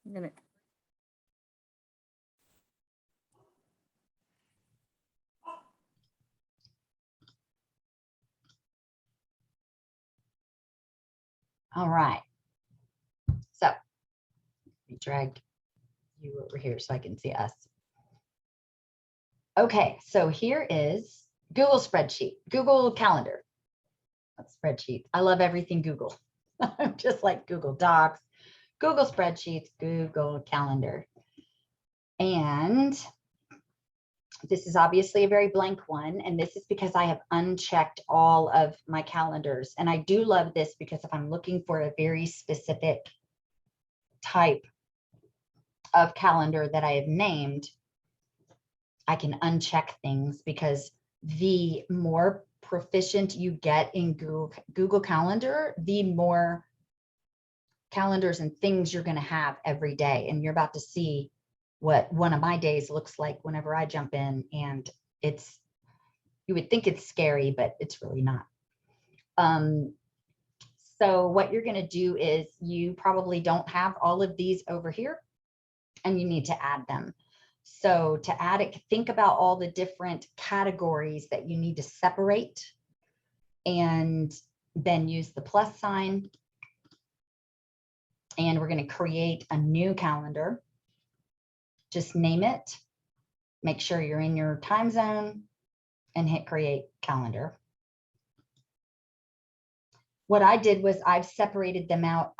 I'm gonna. All right. So let me drag you over here so I can see us. Okay, so here is Google spreadsheet, Google Calendar. That's spreadsheets. I love everything Google. Just like Google Docs, Google Spreadsheets, Google Calendar. And this is obviously a very blank one. And this is because I have unchecked all of my calendars. And I do love this because if I'm looking for a very specific type of calendar that I have named, I can uncheck things, because the more proficient you get in Google Calendar, the more calendars and things you're going to have every day. And you're about to see what one of my days looks like whenever I jump in. And it's, you would think it's scary, but it's really not. So what you're going to do is, you probably don't have all of these over here, and you need to add them. So to add it, think about all the different categories that you need to separate, and then use the plus sign. And we're going to create a new calendar. Just name it. Make sure you're in your time zone and hit create calendar. What I did was I've separated them out.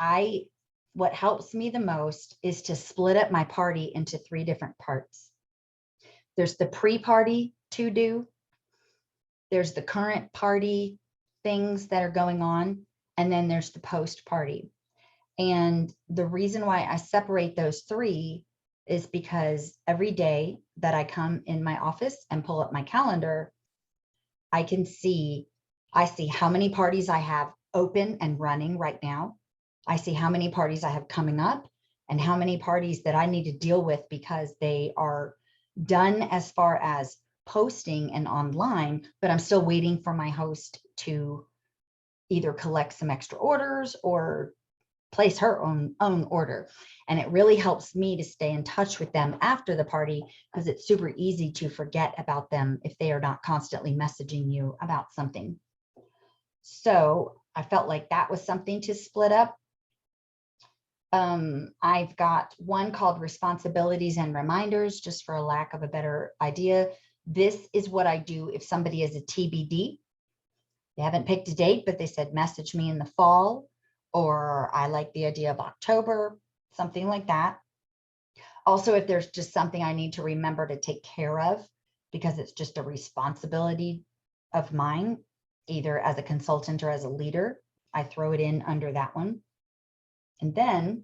What helps me the most is to split up my party into 3 different parts. There's the pre-party to do. There's the current party things that are going on. And then there's the post party. And the reason why I separate those 3 is because every day that I come in my office and pull up my calendar, I see how many parties I have open and running right now. I see how many parties I have coming up, and how many parties that I need to deal with because they are done as far as posting and online, but I'm still waiting for my host to either collect some extra orders or place her own order. And it really helps me to stay in touch with them after the party, because it's super easy to forget about them if they are not constantly messaging you about something. So I felt like that was something to split up. I've got one called responsibilities and reminders, just for a lack of a better idea. This is what I do if somebody is a TBD. They haven't picked a date, but they said, message me in the fall, or I like the idea of October, something like that. Also, if there's just something I need to remember to take care of, because it's just a responsibility of mine, either as a consultant or as a leader, I throw it in under that one. And then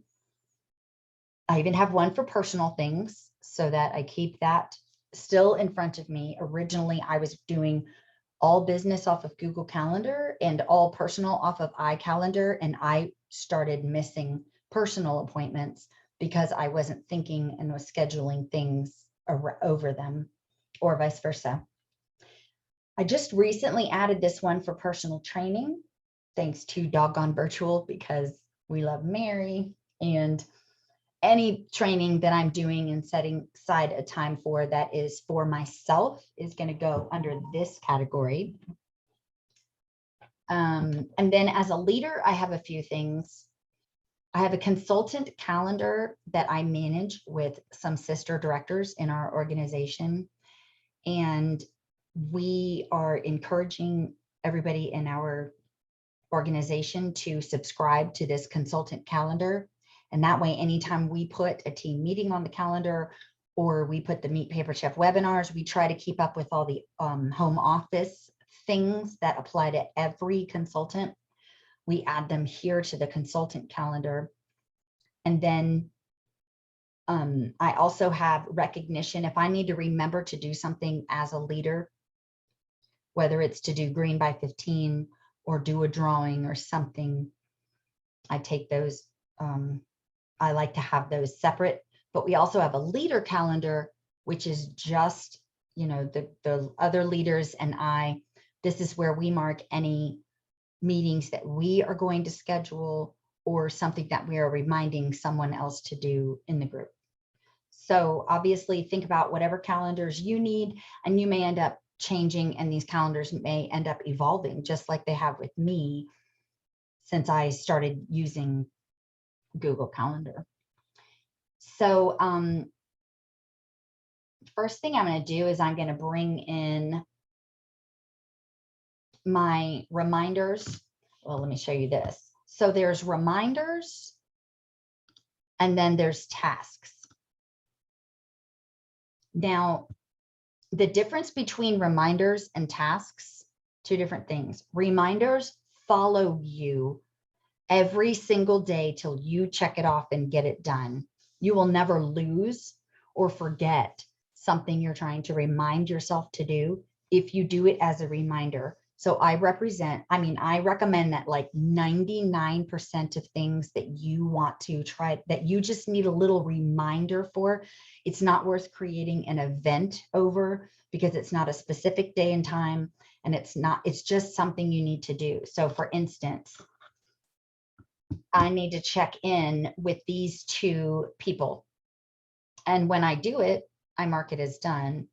I even have one for personal things, so that I keep that still in front of me. Originally, I was doing all business off of Google Calendar and all personal off of iCalendar. And I started missing personal appointments because I wasn't thinking and was scheduling things over them, or vice versa. I just recently added this one for personal training, thanks to Doggone Virtual, because we love Mary, and any training that I'm doing and setting aside a time for that is for myself is going to go under this category. And then as a leader, I have a few things. I have a consultant calendar that I manage with some sister directors in our organization. And we are encouraging everybody in our organization to subscribe to this consultant calendar. And that way, anytime we put a team meeting on the calendar, or we put the Meet Paper Chef webinars, we try to keep up with all the home office things that apply to every consultant. We add them here to the consultant calendar. And then I also have recognition. If I need to remember to do something as a leader, whether it's to do green by 15 or do a drawing or something, I take those. I like to have those separate, but we also have a leader calendar, which is just, the other leaders and I. This is where we mark any meetings that we are going to schedule, or something that we are reminding someone else to do in the group. So obviously think about whatever calendars you need, and you may end up changing, and these calendars may end up evolving just like they have with me since I started using Google Calendar. So first thing I'm going to do is I'm going to bring in my reminders. Well, let me show you this. So there's reminders, and then there's tasks. Now, the difference between reminders and tasks, two different things. Reminders follow you every single day till you check it off and get it done. You will never lose or forget something you're trying to remind yourself to do if you do it as a reminder. So I recommend that like 99% of things that you want to try, that you just need a little reminder for, it's not worth creating an event over, because it's not a specific day and time, and it's just something you need to do. So for instance, I need to check in with these two people. And when I do it, I mark it as done.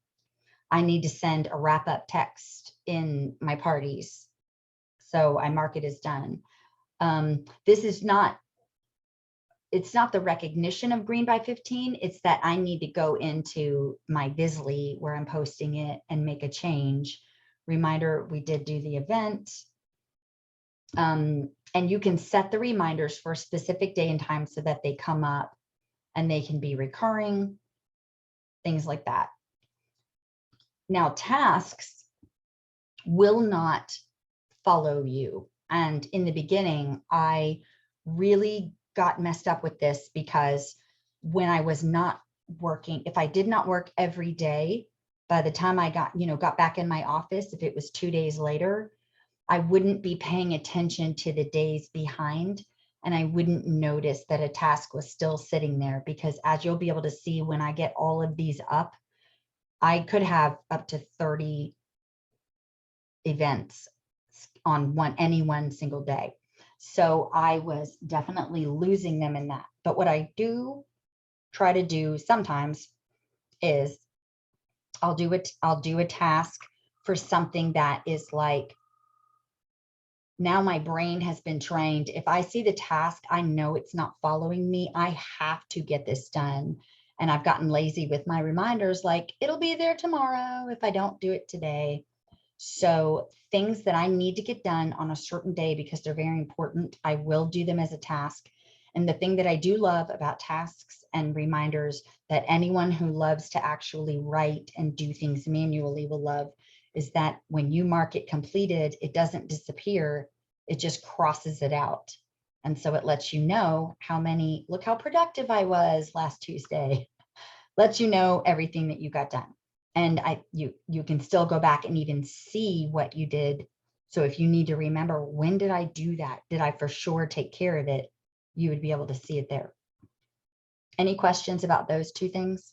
I need to send a wrap up text in my parties. So I mark it as done. This is not, it's not the recognition of Green by 15. It's that I need to go into my Visly where I'm posting it and make a change. Reminder, we did do the event. And you can set the reminders for a specific day and time so that they come up and they can be recurring, things like that. Now, tasks will not follow you. And in the beginning, I really got messed up with this, because when I was not working, if I did not work every day, by the time I got back in my office, if it was 2 days later, I wouldn't be paying attention to the days behind, and I wouldn't notice that a task was still sitting there, because as you'll be able to see when I get all of these up, I could have up to 30 events on any one single day. So I was definitely losing them in that. But what I do try to do sometimes is I'll do a task for something that is like, now my brain has been trained. If I see the task, I know it's not following me. I have to get this done. And I've gotten lazy with my reminders, like it'll be there tomorrow if I don't do it today. So things that I need to get done on a certain day because they're very important, I will do them as a task. And the thing that I do love about tasks and reminders that anyone who loves to actually write and do things manually will love is that when you mark it completed, it doesn't disappear. It just crosses it out. And so it lets you know look how productive I was last Tuesday. Lets you know everything that you got done. And you can still go back and even see what you did. So if you need to remember, when did I do that? Did I for sure take care of it? You would be able to see it there. Any questions about those two things?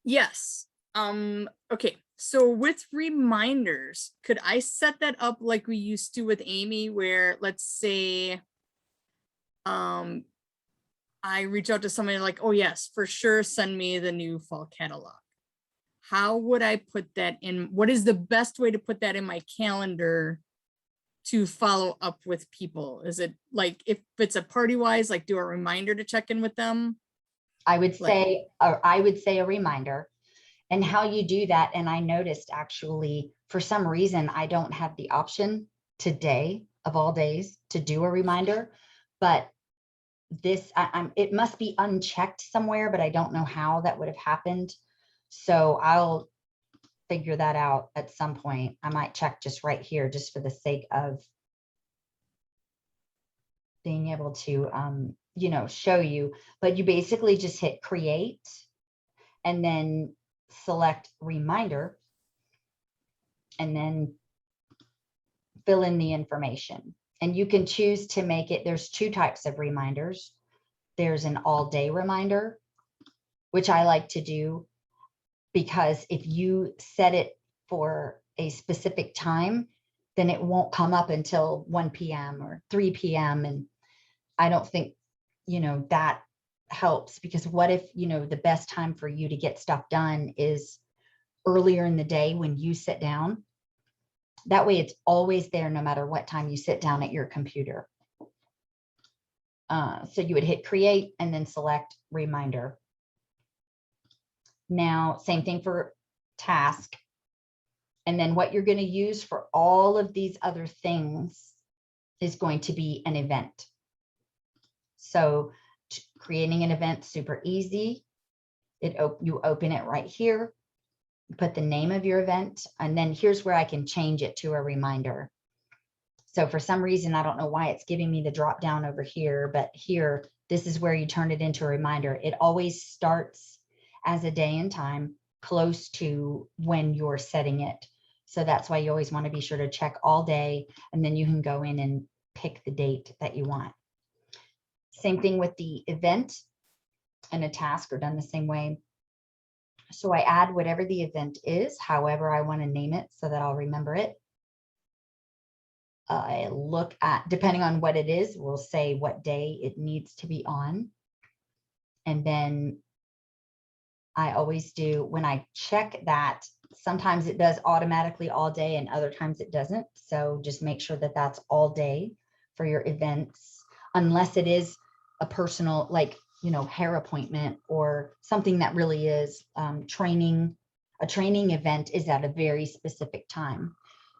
Yes. Okay. So with reminders, could I set that up like we used to with Amy, where let's say I reach out to somebody like, oh yes, for sure, send me the new fall catalog. How would I put that in? What is the best way to put that in my calendar to follow up with people? Is it like, if it's a party wise, like do a reminder to check in with them? I would say a reminder. And how you do that, and I noticed actually for some reason I don't have the option today of all days to do a reminder, but it must be unchecked somewhere, but I don't know how that would have happened. So I'll figure that out at some point. I might check just right here, just for the sake of being able to, show you. But you basically just hit create and then select reminder, and then fill in the information. And you can choose to make it, there's two types of reminders. There's an all day reminder, which I like to do, because if you set it for a specific time, then it won't come up until 1 p.m. or 3 p.m. And I don't think, that helps, because what if, the best time for you to get stuff done is earlier in the day when you sit down? That way it's always there no matter what time you sit down at your computer. So you would hit create and then select reminder. Now, same thing for task. And then what you're going to use for all of these other things is going to be an event. So creating an event, super easy. You open it right here, put the name of your event, and then here's where I can change it to a reminder. So for some reason, I don't know why it's giving me the drop down over here, but here, this is where you turn it into a reminder. It always starts as a day and time close to when you're setting it. So that's why you always want to be sure to check all day, and then you can go in and pick the date that you want. Same thing with the event and a task are done the same way. So I add whatever the event is, however I want to name it so that I'll remember it. I look at, depending on what it is, we'll say what day it needs to be on. And then I always do, when I check that, sometimes it does automatically all day and other times it doesn't. So just make sure that that's all day for your events, unless it is a personal, like, hair appointment or something that really is training. A training event is at a very specific time.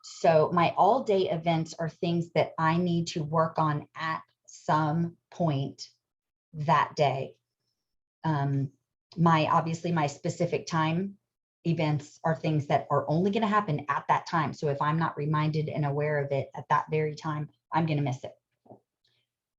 So my all day events are things that I need to work on at some point that day. Obviously my specific time events are things that are only going to happen at that time. So if I'm not reminded and aware of it at that very time, I'm going to miss it.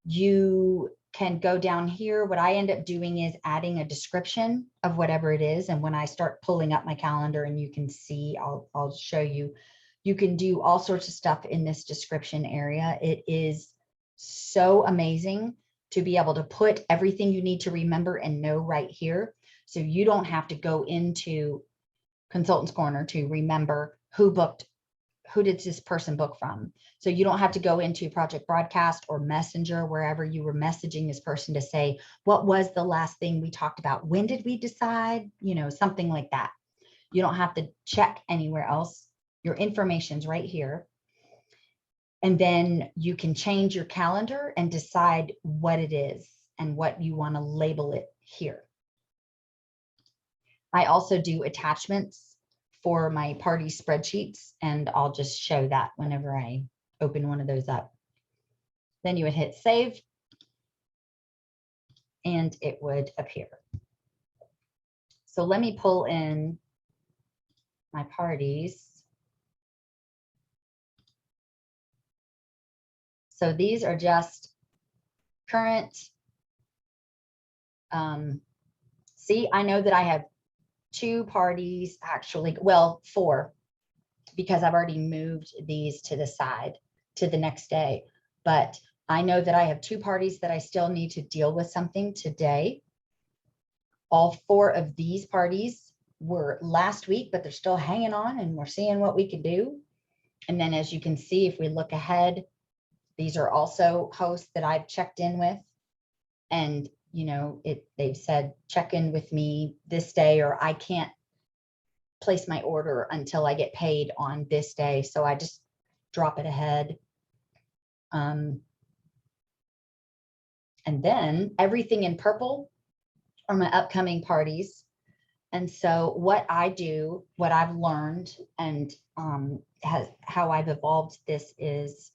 You can go down here. What I end up doing is adding a description of whatever it is. And when I start pulling up my calendar, and you can see, I'll show you, you can do all sorts of stuff in this description area. It is so amazing to be able to put everything you need to remember and know right here. So you don't have to go into Consultants Corner to remember who did this person book from. So you don't have to go into Project Broadcast or Messenger, wherever you were messaging this person, to say, what was the last thing we talked about? When did we decide? Something like that. You don't have to check anywhere else. Your information's right here. And then you can change your calendar and decide what it is and what you want to label it here. I also do attachments for my party spreadsheets, and I'll just show that whenever I open one of those up. Then you would hit save and it would appear. So let me pull in my parties. So these are just current. See, I know that I have 2 parties, actually, well, 4, because I've already moved these to the side to the next day. But I know that I have 2 parties that I still need to deal with something today. All 4 of these parties were last week, but they're still hanging on, and we're seeing what we can do. And then, as you can see, if we look ahead, these are also hosts that I've checked in with. And they've said, check in with me this day, or I can't place my order until I get paid on this day. So I just drop it ahead. And then everything in purple are my upcoming parties. And so what I do, what I've learned, and how I've evolved this is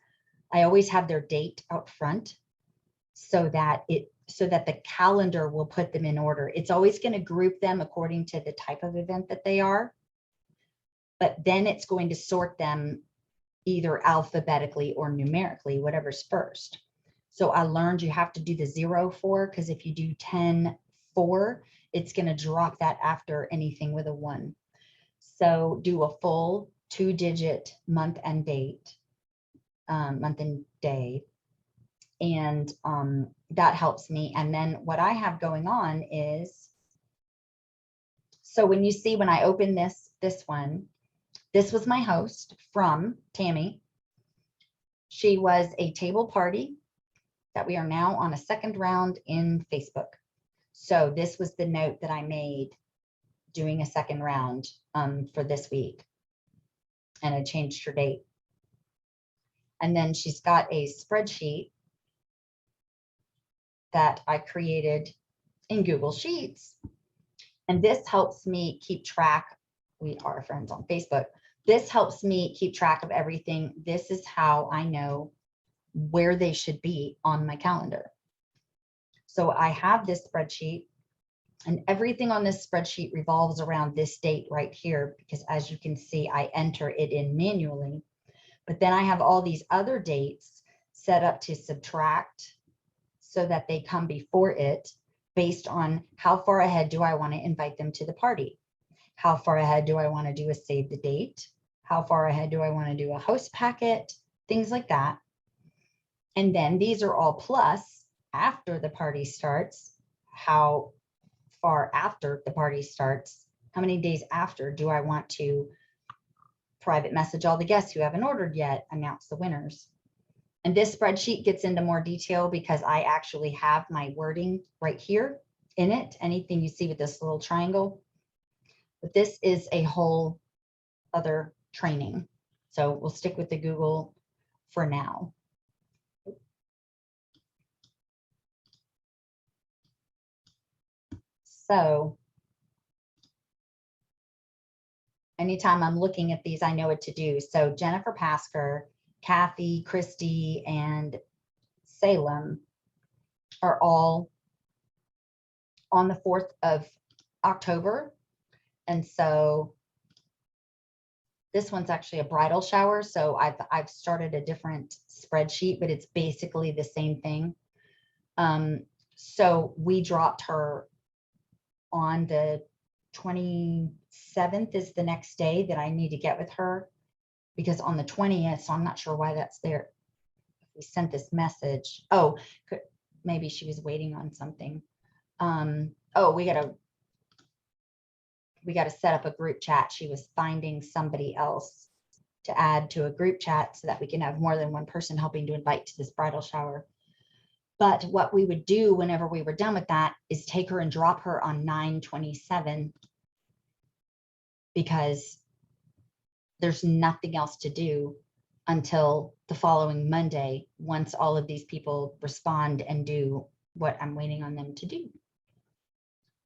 I always have their date out front so that the calendar will put them in order. It's always going to group them according to the type of event that they are, but then it's going to sort them either alphabetically or numerically, whatever's first. So I learned you have to do the 0-4, because if you do 10-4, it's going to drop that after anything with a 1. So do a full 2-digit month and date, month and day. And that helps me. And then what I have going on is, so when I open this one, this was my host from Tammy. She was a table party that we are now on a second round in Facebook. So this was the note that I made doing a second round for this week. And I changed her date. And then she's got a spreadsheet that I created in Google Sheets. And this helps me keep track. We are friends on Facebook. This helps me keep track of everything. This is how I know where they should be on my calendar. So I have this spreadsheet, and everything on this spreadsheet revolves around this date right here, because as you can see, I enter it in manually. But then I have all these other dates set up to subtract so that they come before it based on how far ahead do I want to invite them to the party? How far ahead do I want to do a save the date? How far ahead do I want to do a host packet? Things like that. And then these are all plus after the party starts. How far after the party starts? How many days after do I want to private message all the guests who haven't ordered yet, announce the winners? And this spreadsheet gets into more detail because I actually have my wording right here in it. Anything you see with this little triangle. But this is a whole other training. So we'll stick with the Google for now. So anytime I'm looking at these, I know what to do. So Jennifer Pasker, Kathy, Christy, and Salem are all on the 4th of October. And so this one's actually a bridal shower. So I've started a different spreadsheet, but it's basically the same thing. So we dropped her on the 27th is the next day that I need to get with her, because on the 20th, so I'm not sure why that's there. We sent this message. Oh, maybe she was waiting on something. Oh, we got to set up a group chat. She was finding somebody else to add to a group chat so that we can have more than one person helping to invite to this bridal shower. But what we would do whenever we were done with that is take her and drop her on 9/27, because there's nothing else to do until the following Monday, once all of these people respond and do what I'm waiting on them to do.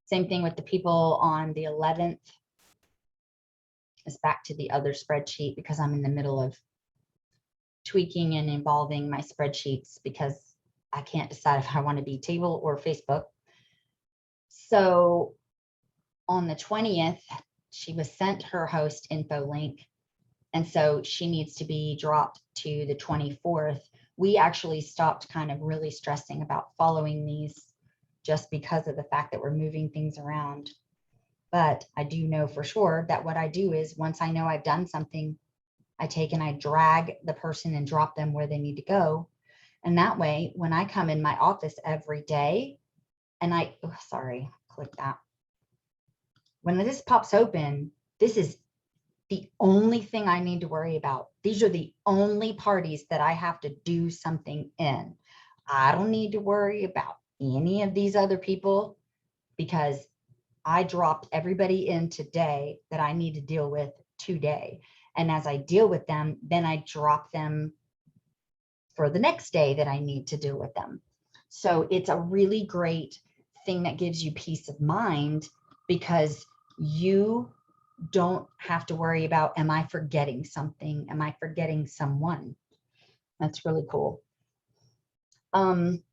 Same thing with the people on the 11th. It's back to the other spreadsheet because I'm in the middle of tweaking and involving my spreadsheets because I can't decide if I want to be table or Facebook. So on the 20th, she was sent her host info link. And so she needs to be dropped to the 24th. We actually stopped kind of really stressing about following these just because of the fact that we're moving things around. But I do know for sure that what I do is once I know I've done something, I take and I drag the person and drop them where they need to go. And that way, when I come in my office every day and click that. When this pops open, this is the only thing I need to worry about. These are the only parties that I have to do something in. I don't need to worry about any of these other people because I dropped everybody in today that I need to deal with today. And as I deal with them, then I drop them for the next day that I need to deal with them. So it's a really great thing that gives you peace of mind because you don't have to worry about, am I forgetting something? Am I forgetting someone? That's really cool. And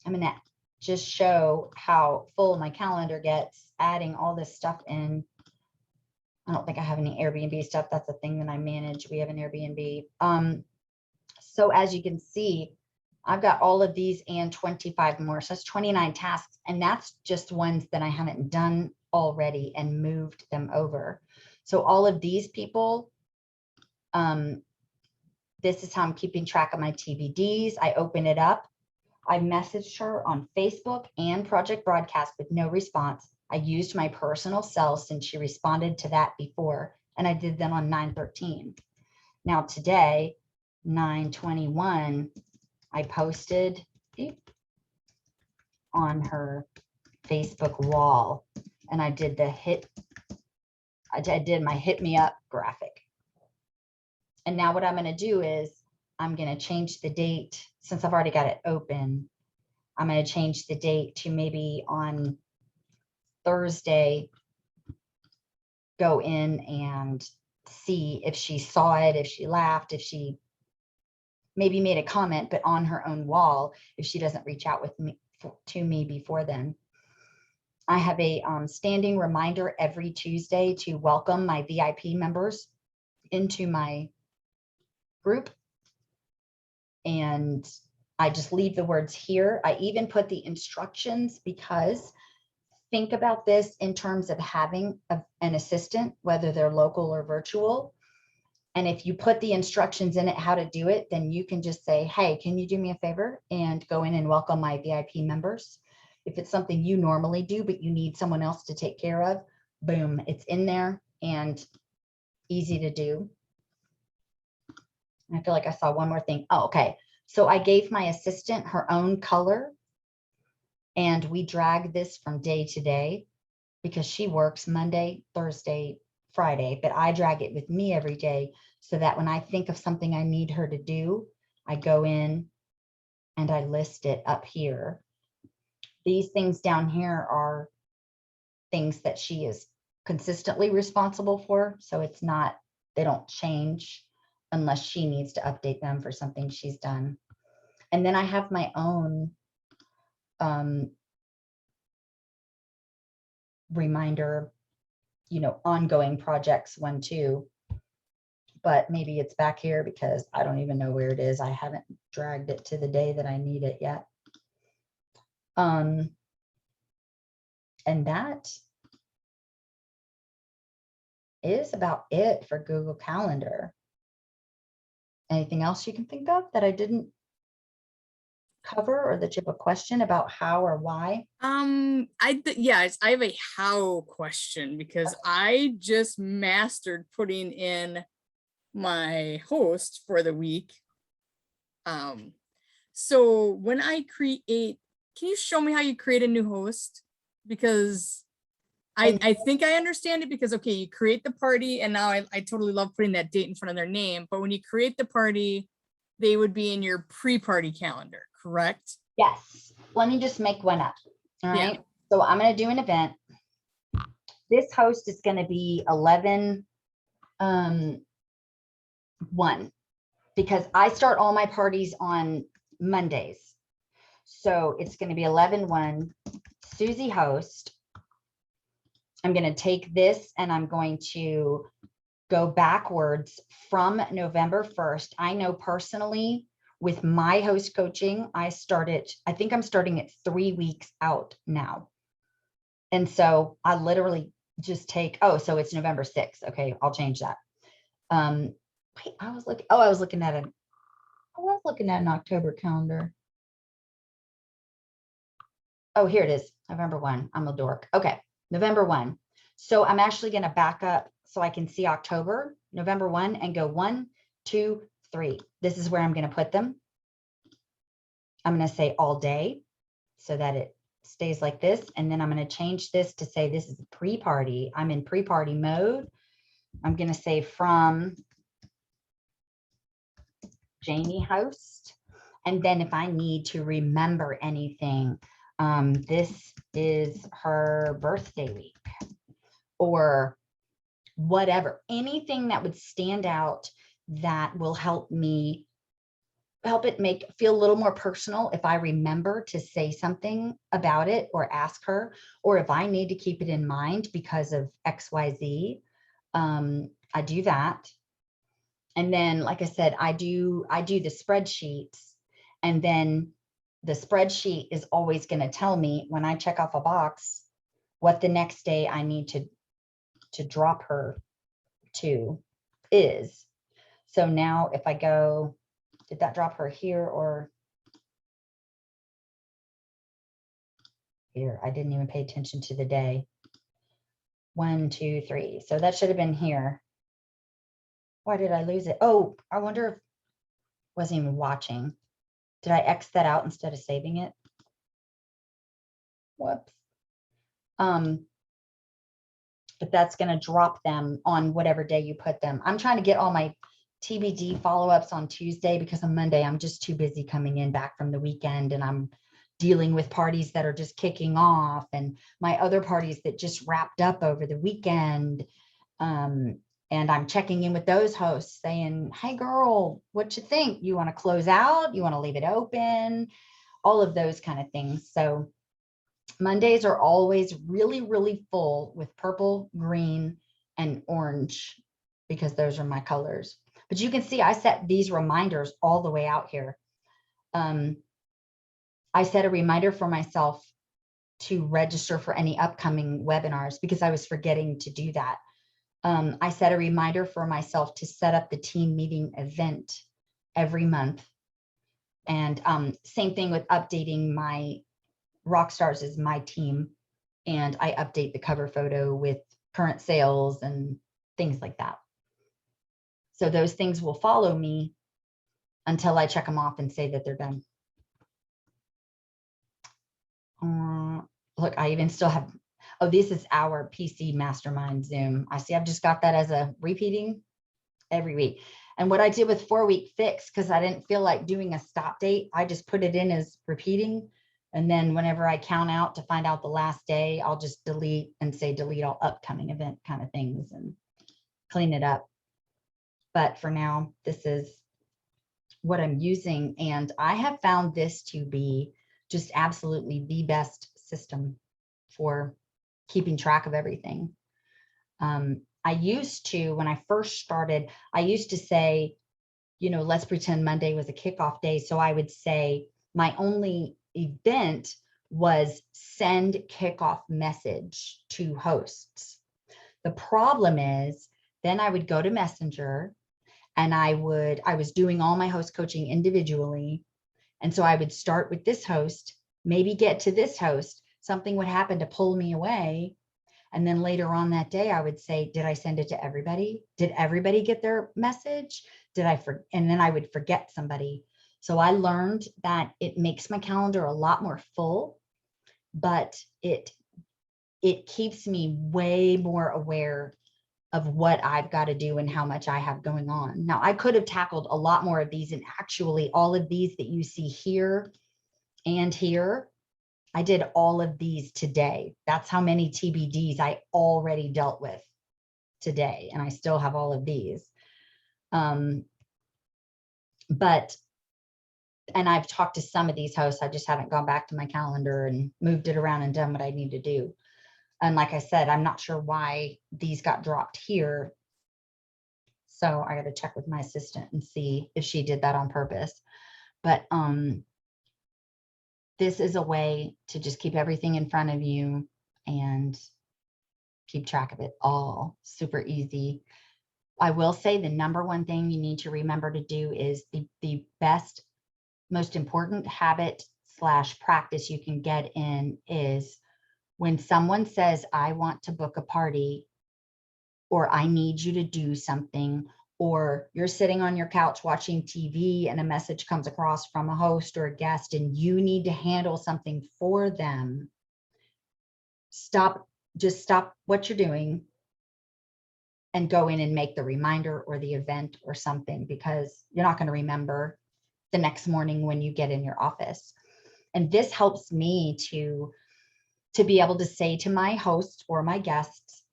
I'm going to just show how full my calendar gets, adding all this stuff in. I don't think I have any Airbnb stuff. That's a thing that I manage. We have an Airbnb. So as you can see, I've got all of these and 25 more. So that's 29 tasks. And that's just ones that I haven't done already and moved them over. So all of these people, this is how I'm keeping track of my TBDs. I open it up. I messaged her on Facebook and Project Broadcast with no response. I used my personal cell since she responded to that before and I did them on 9/13. Now today, 9/21, I posted on her Facebook wall, and I did I did my hit me up graphic. And now what I'm going to do is I'm going to change the date, since I've already got it open. I'm going to change the date to maybe on Thursday, go in and see if she saw it, if she laughed, if she maybe made a comment, but on her own wall, if she doesn't reach out to me before then. I have a standing reminder every Tuesday to welcome my VIP members into my group. And I just leave the words here. I even put the instructions, because think about this in terms of having an assistant, whether they're local or virtual. And if you put the instructions in it, how to do it, then you can just say, hey, can you do me a favor and go in and welcome my VIP members? If it's something you normally do, but you need someone else to take care of, boom, it's in there and easy to do. I feel like I saw one more thing. Oh, okay. So I gave my assistant her own color, and we drag this from day to day because she works Monday, Thursday, Friday, but I drag it with me every day so that when I think of something I need her to do, I go in and I list it up here. These things down here are things that she is consistently responsible for. So it's not, they don't change unless she needs to update them for something she's done. And then I have my own reminder, ongoing projects one too, but maybe it's back here because I don't even know where it is. I haven't dragged it to the day that I need it yet. And that is about it for Google Calendar. Anything else you can think of that I didn't cover, or that you have a question about how or why? I have a how question, because I just mastered putting in my host for the week. So when I create, can you show me how you create a new host? Because I think I understand it, because okay, you create the party, and now I totally love putting that date in front of their name, but when you create the party, they would be in your pre-party calendar, correct? Yes. Let me just make one up. All right. Yeah. So I'm going to do an event. This host is going to be 11 1, because I start all my parties on Mondays. So it's going to be 11/1, Susie host. I'm going to take this and I'm going to go backwards from November 1st. I know personally with my host coaching, I think I'm starting it 3 weeks out now. And so I literally just take, so it's November 6th. Okay, I'll change that. Wait, I was looking at an October calendar. Oh, here it is, November 1. I'm a dork. Okay, November 1. So I'm actually going to back up so I can see October, November 1, and go 1, 2, 3. This is where I'm going to put them. I'm going to say all day so that it stays like this. And then I'm going to change this to say this is a pre-party. I'm in pre-party mode. I'm going to say from Jamie host. And then if I need to remember anything, this is her birthday week or whatever, anything that would stand out that will help it feel a little more personal if I remember to say something about it or ask her, or if I need to keep it in mind because of XYZ, I do that. And then, like I said, I do the spreadsheets, and then the spreadsheet is always going to tell me when I check off a box what the next day I need to drop her to is. So now if I go, did that drop her here or here? I didn't even pay attention to the day. 1, 2, 3. So that should have been here. Why did I lose it? Oh, I wonder if I wasn't even watching. Did I X that out instead of saving it? Whoops. But that's going to drop them on whatever day you put them. I'm trying to get all my TBD follow-ups on Tuesday because on Monday I'm just too busy coming in back from the weekend, and I'm dealing with parties that are just kicking off and my other parties that just wrapped up over the weekend. And I'm checking in with those hosts saying, hey girl, what you think? You want to close out? You want to leave it open? All of those kind of things. So Mondays are always really, really full with purple, green, and orange because those are my colors. But you can see I set these reminders all the way out here. I set a reminder for myself to register for any upcoming webinars because I was forgetting to do that. I set a reminder for myself to set up the team meeting event every month. And same thing with updating my Rockstars is my team. And I update the cover photo with current sales and things like that. So those things will follow me until I check them off and say that they're done. Look, I even still have, oh, this is our PC Mastermind Zoom. I see I've just got that as a repeating every week. And what I did with 4-week fix, because I didn't feel like doing a stop date, I just put it in as repeating. And then whenever I count out to find out the last day, I'll just delete and say delete all upcoming event kind of things and clean it up. But for now, this is what I'm using. And I have found this to be just absolutely the best system for keeping track of everything. I used to, when I first started, I used to say, you know, let's pretend Monday was a kickoff day. So I would say my only event was send kickoff message to hosts. The problem is then I would go to Messenger and I was doing all my host coaching individually. And so I would start with this host, maybe get to this host, something would happen to pull me away. And then later on that day, I would say, did I send it to everybody? Did everybody get their message? And then I would forget somebody. So I learned that it makes my calendar a lot more full, but it keeps me way more aware of what I've got to do and how much I have going on. Now, I could have tackled a lot more of these, and actually all of these that you see here and here, I did all of these today. That's how many TBDs I already dealt with today. And I still have all of these. And I've talked to some of these hosts. I just haven't gone back to my calendar and moved it around and done what I need to do. And like I said, I'm not sure why these got dropped here. So I got to check with my assistant and see if she did that on purpose. But this is a way to just keep everything in front of you and keep track of it all. Super easy. I will say the number one thing you need to remember to do is the best, most important habit / practice you can get in is when someone says, I want to book a party, or I need you to do something, or you're sitting on your couch watching TV and a message comes across from a host or a guest and you need to handle something for them, just stop what you're doing and go in and make the reminder or the event or something, because you're not going to remember the next morning when you get in your office. And this helps me to be able to say to my hosts or my guests,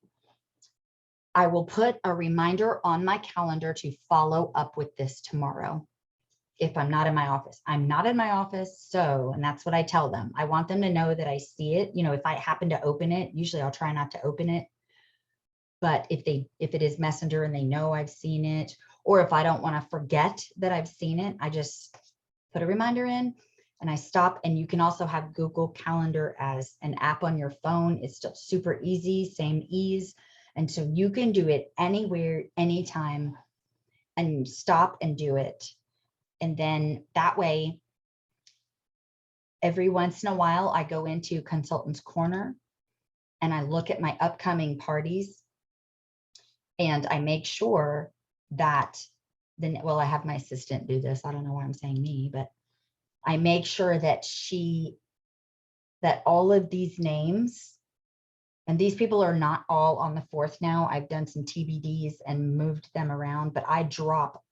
I will put a reminder on my calendar to follow up with this tomorrow. If I'm not in my office, I'm not in my office. So, and that's what I tell them. I want them to know that I see it. You know, if I happen to open it, usually I'll try not to open it. But if it is Messenger and they know I've seen it, or if I don't want to forget that I've seen it, I just put a reminder in and I stop. And you can also have Google Calendar as an app on your phone. It's still super easy, same ease. And so you can do it anywhere, anytime, and stop and do it. And then that way, every once in a while, I go into Consultant's Corner and I look at my upcoming parties and I make sure that then, well, I have my assistant do this. I don't know why I'm saying me, but I make sure that that all of these names, and these people are not all on the 4th now. I've done some TBDs and moved them around, but I drop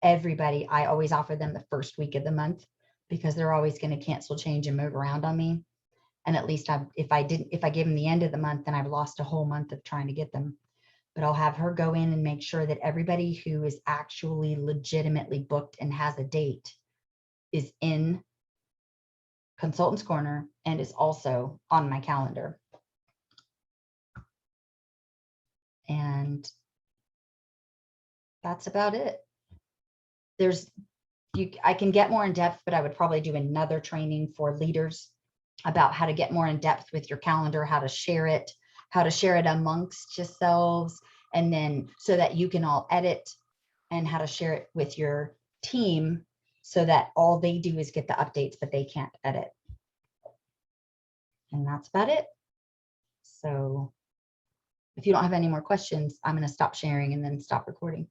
everybody. I always offer them the first week of the month because they're always going to cancel, change, and move around on me. And at least if I gave them the end of the month, then I've lost a whole month of trying to get them. But I'll have her go in and make sure that everybody who is actually legitimately booked and has a date is in Consultant's Corner and is also on my calendar. And that's about it. I can get more in depth, but I would probably do another training for leaders about how to get more in depth with your calendar, how to share it amongst yourselves, and then so that you can all edit, and how to share it with your team so that all they do is get the updates, but they can't edit. And that's about it. So if you don't have any more questions, I'm going to stop sharing and then stop recording.